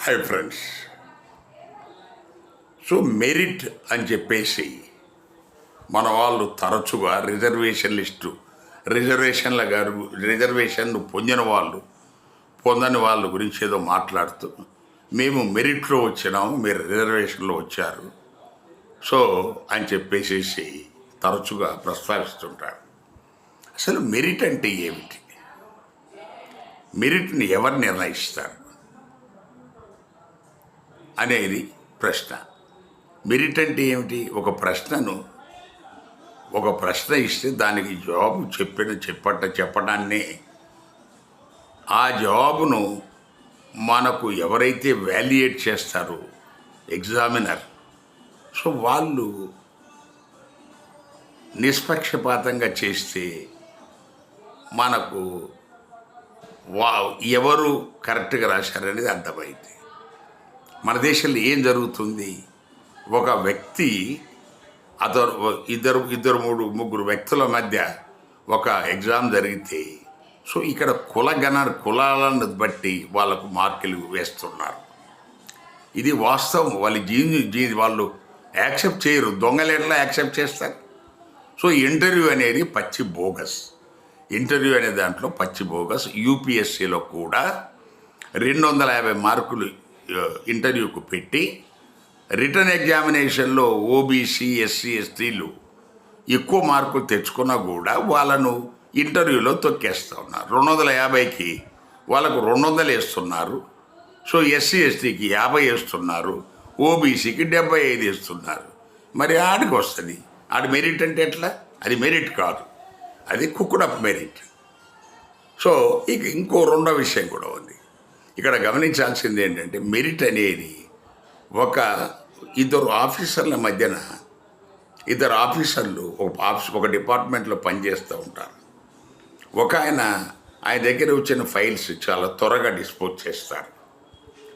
Hi friends. So merit అని చెప్పేసి మన వాళ్ళు తరచుగా రిజర్వేషన్లు పొందిన వాళ్ళు పొందని వాళ్ళ గురించి ఏదో మాట్లాడుతూ మేము మెరిట్లో వచ్చినాము, మీరు రిజర్వేషన్లో వచ్చారు సో అని చెప్పేసి తరచుగా ప్రస్తావిస్తుంటారు. అసలు మెరిట్ అంటే ఏమిటి? మెరిట్ని ఎవరు నిర్ణయిస్తారు అనేది ప్రశ్న. మెరిట్ అంటే ఏమిటి? ఒక ప్రశ్న ఇస్తే దానికి జవాబు చెప్పడాన్ని, ఆ జవాబును మనకు ఎవరైతే వాల్యుయేట్ చేస్తారో ఎగ్జామినర్, సో వాళ్ళు నిష్పక్షపాతంగా చేస్తే మనకు ఎవరు కరెక్ట్గా రాశారనేది అర్థమైంది. మన దేశంలో ఏం జరుగుతుంది? ఒక వ్యక్తి ఇద్దరు ముగ్గురు వ్యక్తుల మధ్య ఒక ఎగ్జామ్ జరిగితే సో ఇక్కడ కులాలను బట్టి వాళ్ళకు మార్కులు వేస్తున్నారు. ఇది వాస్తవం. వాళ్ళు యాక్సెప్ట్ చేయరు. దొంగలు ఎట్లా యాక్సెప్ట్ చేస్తారు? సో ఇంటర్వ్యూ అనేది పచ్చి బోగస్. ఇంటర్వ్యూ అనే దాంట్లో పచ్చి బోగస్. యూపీఎస్సీలో కూడా 250 మార్కులు ఇంటర్వ్యూకు పెట్టి రిటర్న్ ఎగ్జామినేషన్లో ఓబీసీ, ఎస్సీ, ఎస్టీలు ఎక్కువ మార్కులు తెచ్చుకున్నా కూడా వాళ్ళను ఇంటర్వ్యూలో తొక్కేస్తూ ఉన్నారు. 250కి వాళ్ళకు 200 వేస్తున్నారు. సో ఎస్సీ, ఎస్టీకి 50 వేస్తున్నారు, ఓబీసీకి 75 వేస్తున్నారు. మరి ఆడికి వస్తుంది. ఆడి మెరిట్ అంటే ఎట్లా? అది మెరిట్ కాదు, అది కుక్కుడప్ మెరిట్. సో ఇంకో రెండో విషయం కూడా ఉంది. ఇక్కడ గమనించాల్సింది ఏంటంటే మెరిట్ అనేది ఇద్దరు ఆఫీసర్ల మధ్యన, ఇద్దరు ఆఫీసర్లు ఒక డిపార్ట్మెంట్లో పనిచేస్తూ ఉంటారు. ఆయన దగ్గర వచ్చిన ఫైల్స్ చాలా త్వరగా డిస్పోజ్ చేస్తారు.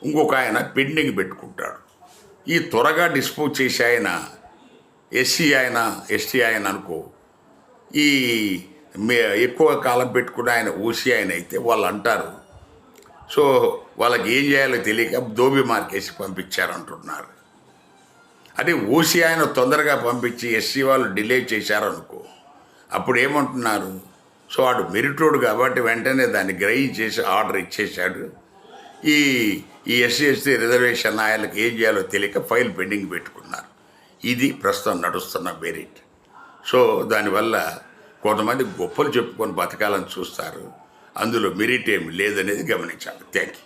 ఇంకొక ఆయన పెండింగ్ పెట్టుకుంటాడు. ఈ త్వరగా డిస్పోజ్ చేసే ఆయన ఎస్సీ ఆయన, ఎస్టీ ఆయన అనుకో, ఈ ఎక్కువ కాలం పెట్టుకున్న ఆయన ఓసీ ఆయన అయితే వాళ్ళు అంటారు, సో వాళ్ళకి ఏం చేయాలో తెలియక దోబి మార్కేసి పంపించారంటున్నారు. అదే ఓసీ ఆయన తొందరగా పంపించి ఎస్సీ వాళ్ళు డిలే చేశారనుకో, అప్పుడు ఏమంటున్నారు, సో వాడు మెరిటోడు కాబట్టి వెంటనే దాన్ని గ్రహించేసి ఆర్డర్ ఇచ్చేశాడు. ఈ ఎస్సీ ఎస్టీ రిజర్వేషన్ ఆయనకి ఏం చేయాలో తెలియక ఫైల్ పెండింగ్ పెట్టుకున్నారు. ఇది ప్రస్తుతం నడుస్తున్న మెరిట్. సో దానివల్ల కొంతమంది గొప్పలు చెప్పుకొని బతకాలని చూస్తారు. అందులో మెరిట్ ఏమి లేదనేది గమనించాలి. Thank you.